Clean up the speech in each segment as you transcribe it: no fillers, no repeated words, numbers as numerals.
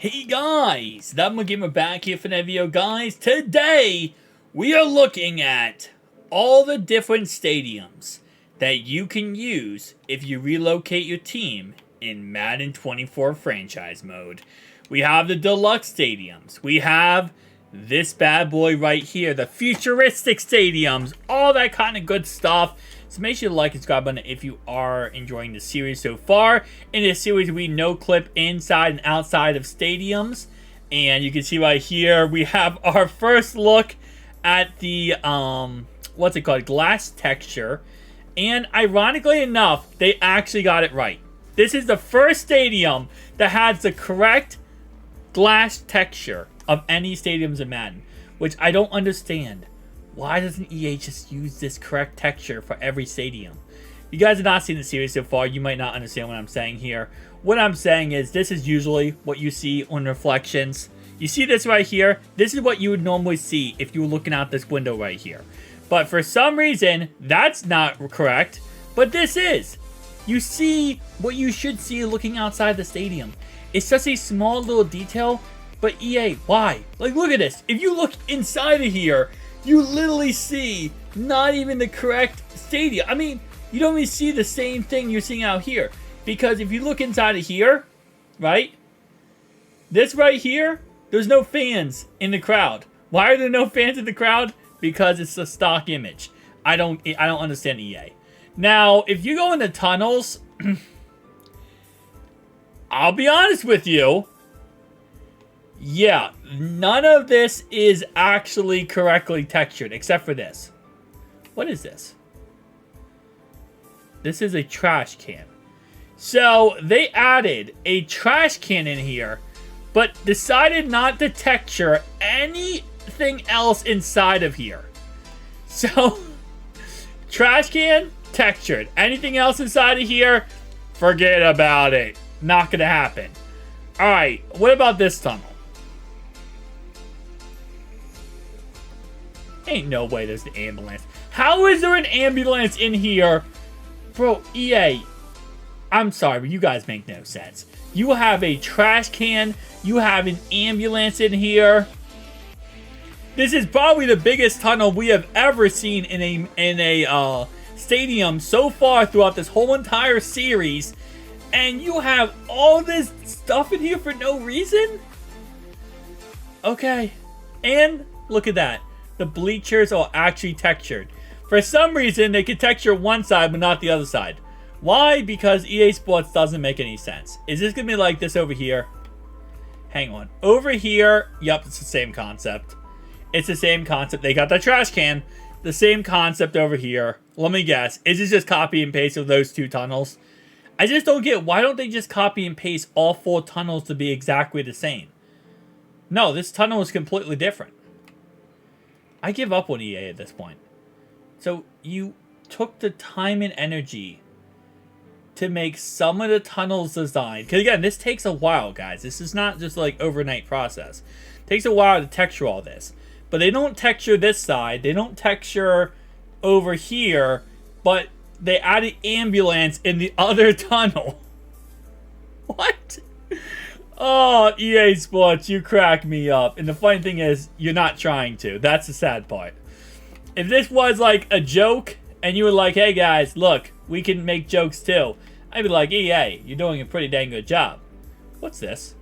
Hey guys, that Gamer back here for another video, guys. Today, we are looking at all the different stadiums that you can use if you relocate your team in Madden 24 franchise mode. We have the Deluxe stadiums. We have this bad boy right here, the Futuristic stadiums, all that kind of good stuff. So make sure to like and subscribe button if you are enjoying the series so far. In this series, we no-clip inside and outside of stadiums. And you can see right here, we have our first look at the, what's it called? Glass texture. And ironically enough, they actually got it right. This is the first stadium that has the correct glass texture of any stadiums in Madden, which I don't understand. Why doesn't EA just use this correct texture for every stadium? If you guys have not seen the series so far, you might not understand what I'm saying here. What I'm saying is this is usually what you see on reflections. You see this right here? This is what you would normally see if you were looking out this window right here. But for some reason, that's not correct. But this is. You see what you should see looking outside the stadium. It's just a small little detail. But EA, why? Like, look at this. If you look inside of here, you literally see not even the correct stadium. I mean, you don't even see the same thing you're seeing out here. Because if you look inside of here, right? This right here, there's no fans in the crowd. Why are there no fans in the crowd? Because it's a stock image. I don't understand EA. Now, if you go in the tunnels, I'll be honest with you. Yeah, none of this is actually correctly textured, except for this. What is this? This is a trash can. So, they added a trash can in here, but decided not to texture anything else inside of here. So, trash can, textured. Anything else inside of here, forget about it. Not gonna happen. Alright, what about this tunnel? Ain't no way there's an ambulance. How is there an ambulance in here? Bro, EA, I'm sorry, but you guys make no sense. You have a trash can. You have an ambulance in here. This is probably the biggest tunnel we have ever seen in a stadium so far throughout this whole entire series. And you have all this stuff in here for no reason? Okay. And look at that. The bleachers are actually textured. For some reason, they can texture one side, but not the other side. Why? Because EA Sports doesn't make any sense. Is this going to be like this over here? Hang on. Over here, yep, it's the same concept. It's the same concept. They got the trash can. The same concept over here. Let me guess. Is this just copy and paste of those two tunnels? I just don't get, why don't they just copy and paste all four tunnels to be exactly the same? No, this tunnel is completely different. I give up on EA at this point. So, you took the time and energy to make some of the tunnels designed. Because again, this takes a while, guys. This is not just like overnight process. It takes a while to texture all this. But they don't texture this side. They don't texture over here. But they added ambulance in the other tunnel. What? Oh, EA Sports, you crack me up. And the funny thing is, you're not trying to. That's the sad part. If this was like a joke, and you were like, hey guys, look, we can make jokes too. I'd be like, EA, you're doing a pretty dang good job. What's this?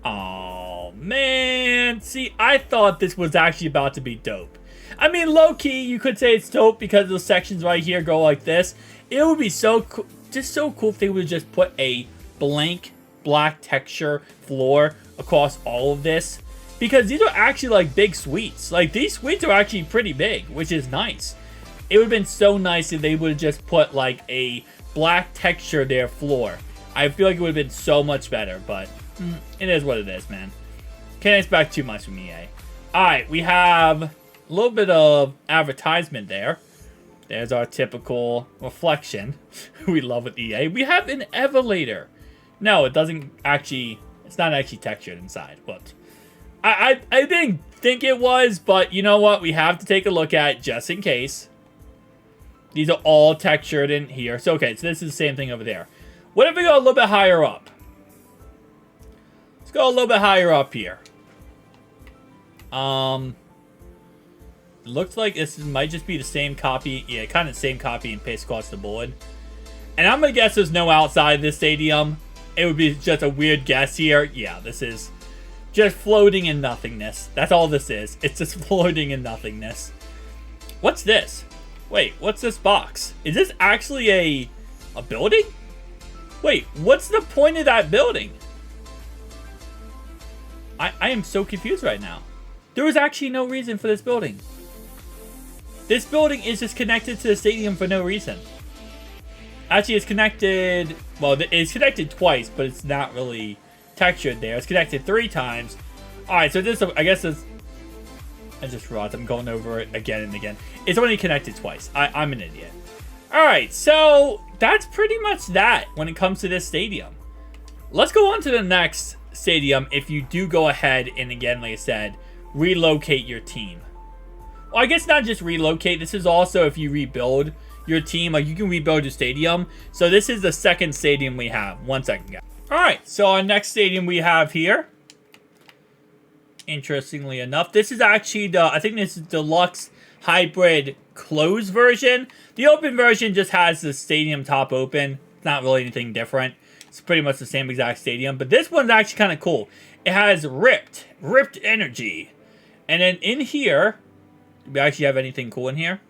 Oh, man. See, I thought this was actually about to be dope. I mean, low-key, you could say it's dope because those sections right here go like this. It would be so cool, just so cool if they would just put a blank black texture floor across all of this, because these are actually like big suites. Like, these suites are actually pretty big, which is nice. It would have been so nice if they would have just put like a black texture there floor. I feel like it would have been so much better, but it is what it is, man. Can't expect too much from EA. Alright, we have a little bit of advertisement there. There's our typical reflection we love with EA. We have an elevator. No, it doesn't actually, it's not actually textured inside. Whoops. I didn't think it was, but you know what? We have to take a look at it just in case. These are all textured in here. So, okay, so this is the same thing over there. What if we go a little bit higher up? Let's go a little bit higher up here. Looks like this might just be the same copy. Yeah, kind of the same copy and paste across the board. And I'm going to guess there's no outside this stadium. It would be just a weird guess here. Yeah, this is just floating in nothingness. That's all this is. It's just floating in nothingness. What's this? Wait, what's this box? Is this actually a building? Wait, what's the point of that building? I am so confused right now. There was actually no reason for this building. This building is just connected to the stadium for no reason. Actually, it's connected... Well, it's connected twice, but it's not really textured there. It's connected 3 times. Alright, so this... I guess this... I just realized I'm going over it again and again. It's only connected twice. I'm an idiot. Alright, so... That's pretty much that when it comes to this stadium. Let's go on to the next stadium if you do go ahead and, again, like I said, relocate your team. Well, I guess not just relocate. This is also if you rebuild your team. Like, you can rebuild your stadium. So this is the second stadium we have. 1 second, guys. Alright, so our next stadium we have here. Interestingly enough, this is actually the... I think this is Deluxe Hybrid Closed version. The open version just has the stadium top open. It's not really anything different. It's pretty much the same exact stadium. But this one's actually kind of cool. It has Ripped Energy. And then in here... Do we actually have anything cool in here?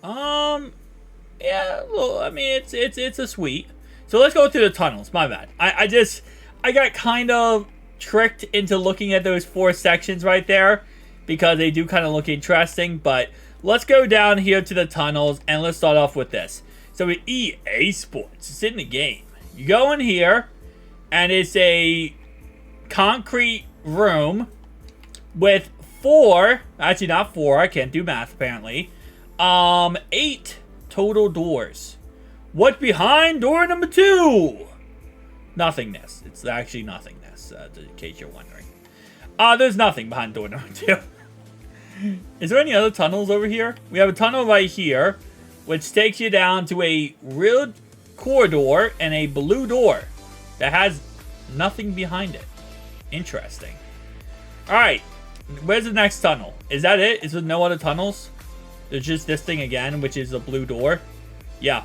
Yeah, well, I mean, it's a suite. So let's go through the tunnels. My bad. I got kind of tricked into looking at those 4 sections right there because they do kind of look interesting. But let's go down here to the tunnels and let's start off with this. So with EA Sports, it's in the game. You go in here and it's a concrete room with 4, actually not 4, I can't do math apparently, 8 total doors. What's behind door number 2? Nothingness. It's actually nothingness, in case you're wondering. There's nothing behind door number 2. Is there any other tunnels over here? We have a tunnel right here, which takes you down to a real corridor and a blue door that has nothing behind it. Interesting. Alright. Where's the next tunnel? Is that it? Is there no other tunnels? There's just this thing again, which is a blue door. Yeah.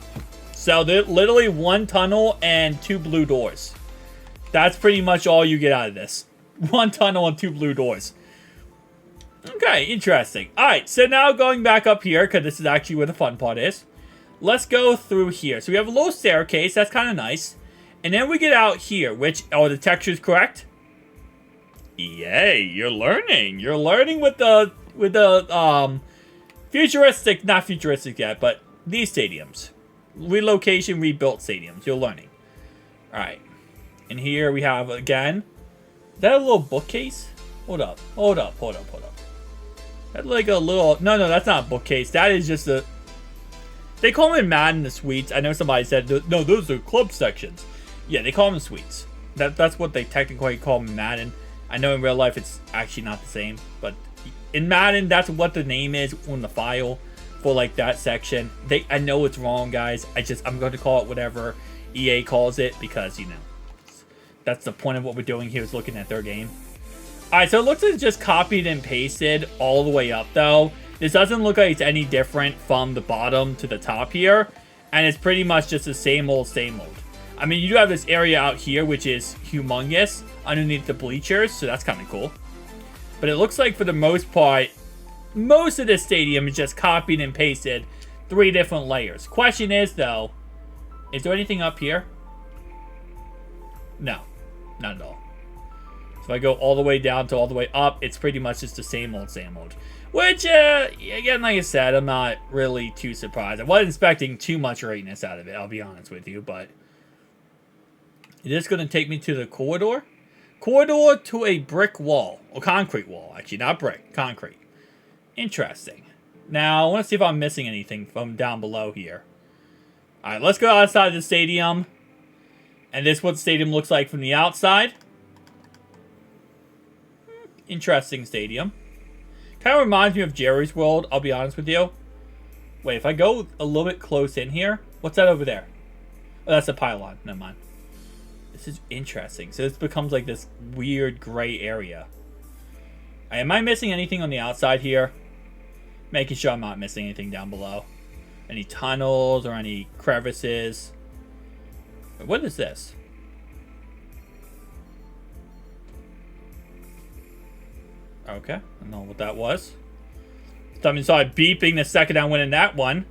So there's literally 1 tunnel and 2 blue doors. That's pretty much all you get out of this. 1 tunnel and 2 blue doors. Okay, interesting. Alright, so now going back up here, because this is actually where the fun part is. Let's go through here. So we have a little staircase. That's kind of nice. And then we get out here, which... Oh, the texture's correct? Yay, you're learning. You're learning with the futuristic, not futuristic yet, but these stadiums. Relocation, rebuilt stadiums. You're learning. Alright. And here we have, again, is that a little bookcase? Hold up. That's like a little, no, that's not a bookcase. That is just a, they call them in Madden the suites. I know somebody said, no, those are club sections. Yeah, they call them suites. That's what they technically call them in Madden. I know in real life it's actually not the same, but in Madden, that's what the name is on the file for like that section. I know it's wrong, guys. I'm going to call it whatever EA calls it because, you know, that's the point of what we're doing here is looking at their game. Alright, so it looks like it's just copied and pasted all the way up, though. This doesn't look like it's any different from the bottom to the top here, and it's pretty much just the same old, same old. I mean, you do have this area out here, which is humongous, underneath the bleachers, so that's kind of cool. But it looks like, for the most part, most of this stadium is just copied and pasted 3 different layers. Question is, though, is there anything up here? No, not at all. So if I go all the way down to all the way up, it's pretty much just the same old, same old. Which, again, like I said, I'm not really too surprised. I wasn't expecting too much greatness out of it, I'll be honest with you, but... Is this going to take me to the corridor? Corridor to a brick wall. Or concrete wall, actually. Not brick. Concrete. Interesting. Now, I want to see if I'm missing anything from down below here. Alright, let's go outside the stadium. And this is what the stadium looks like from the outside. Interesting stadium. Kind of reminds me of Jerry's World, I'll be honest with you. Wait, if I go a little bit close in here. What's that over there? Oh, that's a pylon. Never mind. This is interesting. So this becomes like this weird gray area. Am I missing anything on the outside here? Making sure I'm not missing anything down below. Any tunnels or any crevices. What is this? Okay, I don't know what that was. Something started beeping the second I went in that one.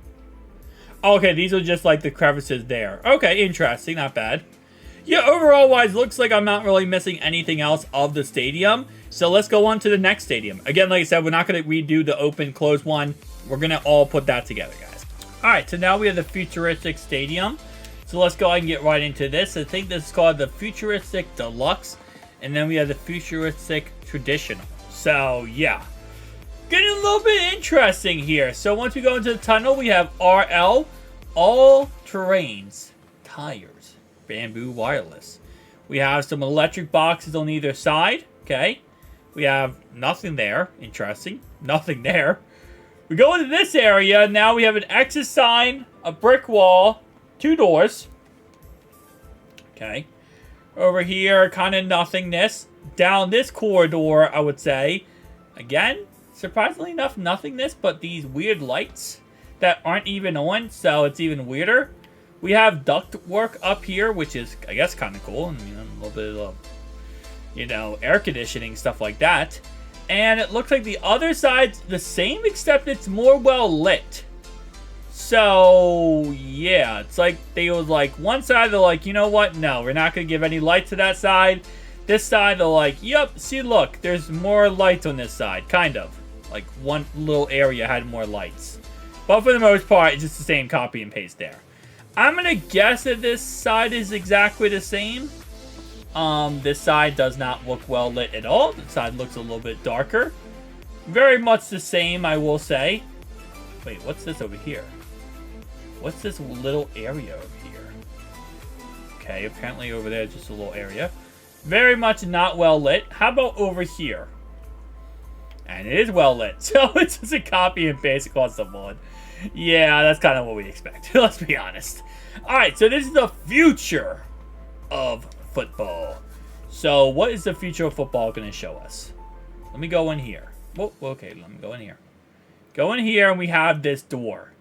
Okay, these are just like the crevices there. Okay, interesting, not bad. Yeah, overall wise, looks like I'm not really missing anything else of the stadium. So let's go on to the next stadium. Again, like I said, we're not going to redo the open, close one. We're going to all put that together, guys. Alright, so now we have the Futuristic Stadium. So let's go ahead and get right into this. I think this is called the Futuristic Deluxe. And then we have the Futuristic Traditional. So, yeah. Getting a little bit interesting here. So once we go into the tunnel, we have RL, all terrains, tires, bamboo wireless. We have some electric boxes on either side. Okay. We have nothing there. Interesting. Nothing there. We go into this area. Now we have an exit sign, a brick wall, 2 doors. Okay. Over here, kind of nothingness. Down this corridor, I would say. Again, surprisingly enough, nothingness, but these weird lights that aren't even on, so it's even weirder. We have duct work up here, which is, I guess, kind of cool. And, you know, a little bit of, you know, air conditioning, stuff like that. And it looks like the other side's the same, except it's more well lit. So, yeah, it's like they was like, one side, they're like, you know what? No, we're not going to give any light to that side. This side, they're like, yep, see, look, there's more lights on this side, kind of. Like, one little area had more lights. But for the most part, it's just the same copy and paste there. I'm going to guess that this side is exactly the same. This side does not look well lit at all. This side looks a little bit darker. Very much the same, I will say. Wait, what's this over here? What's this little area over here? Okay, apparently over there, just a little area. Very much not well lit. How about over here? And it is well lit. So it's just a copy and paste across the board. Yeah, that's kind of what we expect. Let's be honest. Alright, so this is the future of football. So what is the future of football going to show us? Let me go in here. Oh, okay, let me go in here. Go in here and we have this door.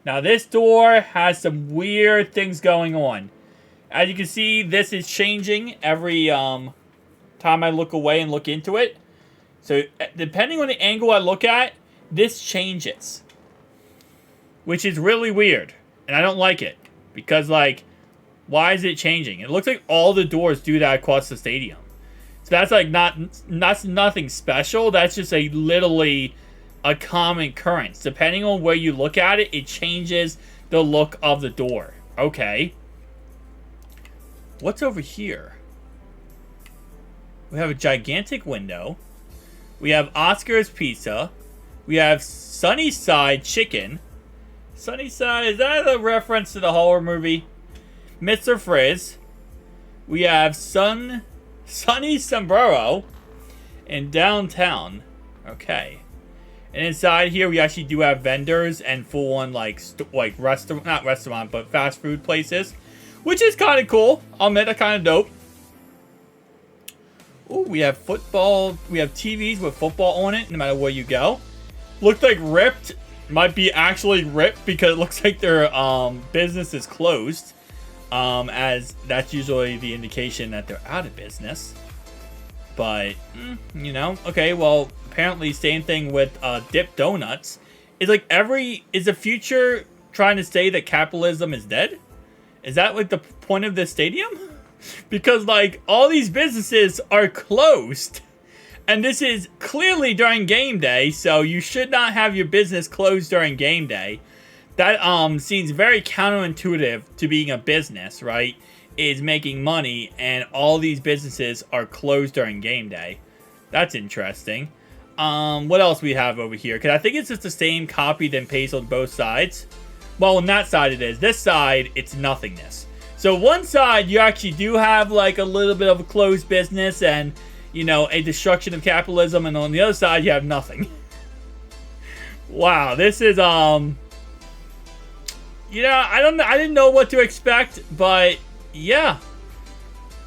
Now this door has some weird things going on. As you can see, this is changing every time I look away and look into it. So depending on the angle I look at, this changes. Which is really weird. And I don't like it. Because, like, why is it changing? It looks like all the doors do that across the stadium. So that's like nothing special. That's just literally a common occurrence. Depending on where you look at it, it changes the look of the door. Okay. What's over here? We have a gigantic window. We have Oscar's Pizza. We have Sunnyside Chicken. Sunnyside, is that a reference to the horror movie? Mr. Frizz. We have Sunny Sombrero in downtown. Okay. And inside here, we actually do have vendors and full-on, like restaurant, not restaurant, but fast food places. Which is kind of cool. I'll admit, that's kind of dope. Ooh, we have football. We have TVs with football on it, no matter where you go. Looks like ripped. Might be actually ripped because it looks like their business is closed. As that's usually the indication that they're out of business. But, you know, okay, well, apparently same thing with Dip Donuts. Is the future trying to say that capitalism is dead? Is that like the point of this stadium? Because like all these businesses are closed. And this is clearly during game day, so you should not have your business closed during game day. That seems very counterintuitive to being a business, right? Is making money and all these businesses are closed during game day. That's interesting. What else we have over here? Because I think it's just the same copied and pasted on both sides. Well, on that side it is. This side, it's nothingness. So one side, you actually do have like a little bit of a closed business and, you know, a destruction of capitalism. And on the other side, you have nothing. Wow, this is, you know, I didn't know what to expect, but yeah.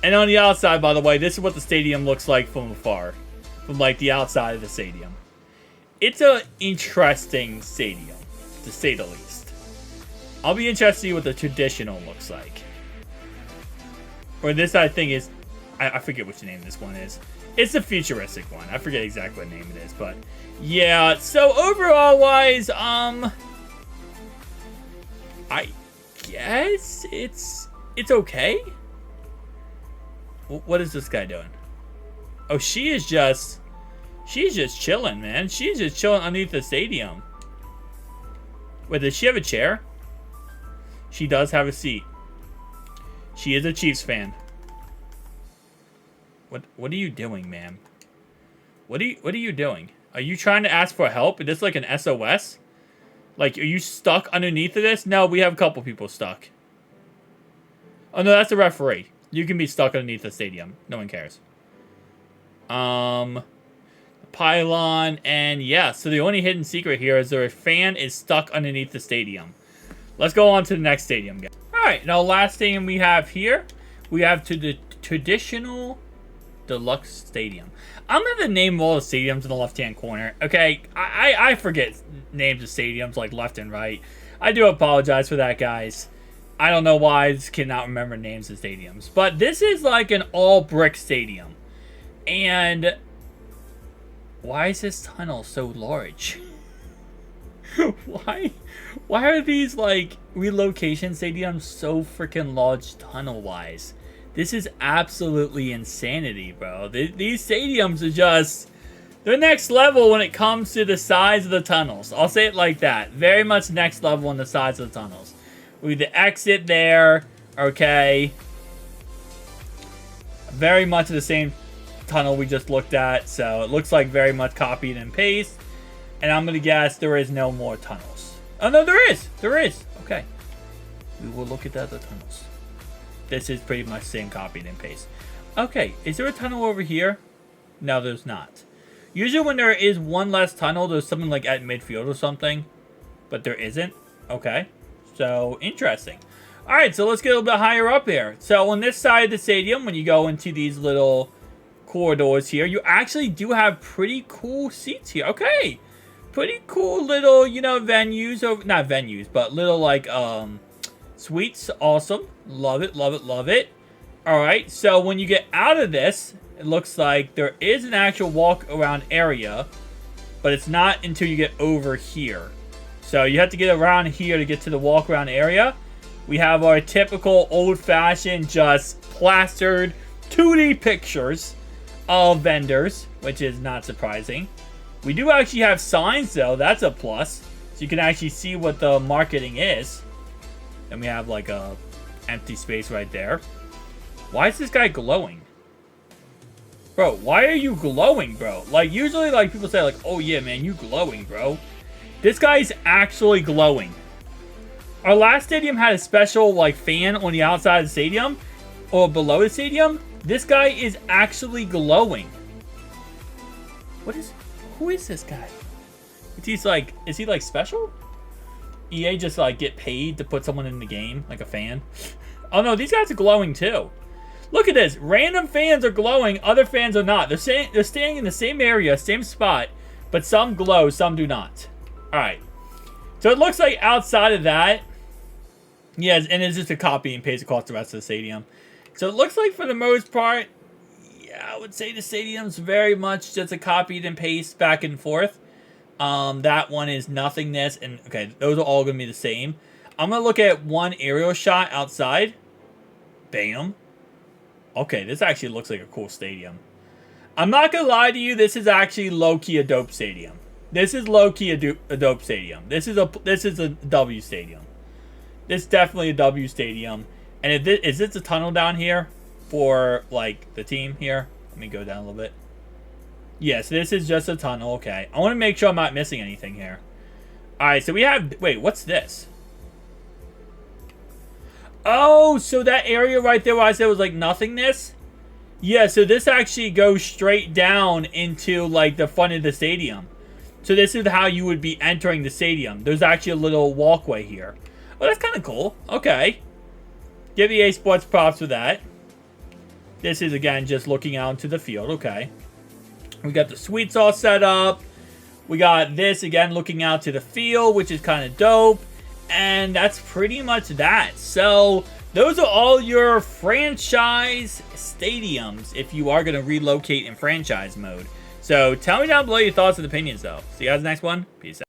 And on the outside, by the way, this is what the stadium looks like from afar. From, like, the outside of the stadium. It's an interesting stadium, to say the least. I'll be interested to see what the traditional looks like. Or this, I think, is... I forget which name this one is. It's the Futuristic one. I forget exactly what name it is, but... Yeah, so overall-wise, I guess it's okay. What is this guy doing? Oh, she's just chilling, man. She's just chilling underneath the stadium. Wait, does she have a chair? She does have a seat. She is a Chiefs fan. What are you doing, ma'am? What are you doing? Are you trying to ask for help? Is this like an SOS? Like, are you stuck underneath of this? No, we have a couple people stuck. Oh no, that's a referee. You can be stuck underneath the stadium. No one cares. Pylon, and yeah, so the only hidden secret here is their fan is stuck underneath the stadium. Let's go on to the next stadium, guys. Alright, now last stadium we have here, we have to the traditional Deluxe Stadium. I'm gonna name all the stadiums in the left-hand corner, okay? I forget names of stadiums, like left and right. I do apologize for that, guys. I don't know why I just cannot remember names of stadiums. But this is like an all-brick stadium. And why is this tunnel so large? Why are these, like, relocation stadiums so freaking large tunnel-wise? This is absolutely insanity, bro. These stadiums are just... They're next level when it comes to the size of the tunnels. I'll say it like that. Very much next level on the size of the tunnels. With the exit there, okay. Very much the same tunnel we just looked at, so it looks like very much copied and paste. And I'm gonna guess there is no more tunnels. Oh no, there is! There is! Okay. We will look at the other tunnels. This is pretty much the same copied and paste. Okay, is there a tunnel over here? No, there's not. Usually when there is one less tunnel, there's something like at midfield or something. But there isn't. Okay. So, interesting. Alright, so let's get a little bit higher up here. So, on this side of the stadium, when you go into these little corridors here, you actually do have pretty cool seats here. Okay. Pretty cool little, you know, venues. Not venues, but little, like, suites. Awesome. Love it, love it, love it. Alright, so when you get out of this, it looks like there is an actual walk-around area, but it's not until you get over here. So you have to get around here to get to the walk-around area. We have our typical old-fashioned, just plastered 2D pictures of vendors, which is not surprising. We do actually have signs, though. That's a plus. So you can actually see what the marketing is. And we have, like, a empty space right there. Why is this guy glowing? Bro, why are you glowing, bro? Like, usually, like, people say, like, oh, yeah, man, you glowing, bro. This guy's actually glowing. Our last stadium had a special, like, fan on the outside of the stadium. Or below the stadium. This guy is actually glowing. Who is this guy? Is he, like, special? EA just, like, get paid to put someone in the game, like a fan? Oh, no, these guys are glowing, too. Look at this. Random fans are glowing. Other fans are not. They're staying in the same area, same spot. But some glow, some do not. Alright. So it looks like outside of that... Yeah, and it's just a copy and paste across the rest of the stadium. So it looks like for the most part... Yeah, I would say the stadium's very much just a copied and paste back and forth. That one is nothingness. And, okay, those are all going to be the same. I'm going to look at one aerial shot outside. Bam. Okay, this actually looks like a cool stadium. I'm not going to lie to you. This is actually low-key a dope stadium. This is low-key a dope stadium. This is a W stadium. This is definitely a W stadium. And is this a tunnel down here for, like, the team here? Let me go down a little bit. Yes, this is just a tunnel. Okay. I want to make sure I'm not missing anything here. Alright, so we have... Wait, what's this? Oh, so that area right there where I said was, like, nothingness? Yeah, so this actually goes straight down into, like, the front of the stadium. So this is how you would be entering the stadium. There's actually a little walkway here. Oh, that's kind of cool. Okay. Give EA Sports props for that. This is, again, just looking out into the field. Okay. We got the suites all set up. We got this, again, looking out to the field, which is kind of dope. And that's pretty much that. So, those are all your franchise stadiums if you are going to relocate in franchise mode. So, tell me down below your thoughts and opinions, though. See you guys in the next one. Peace out.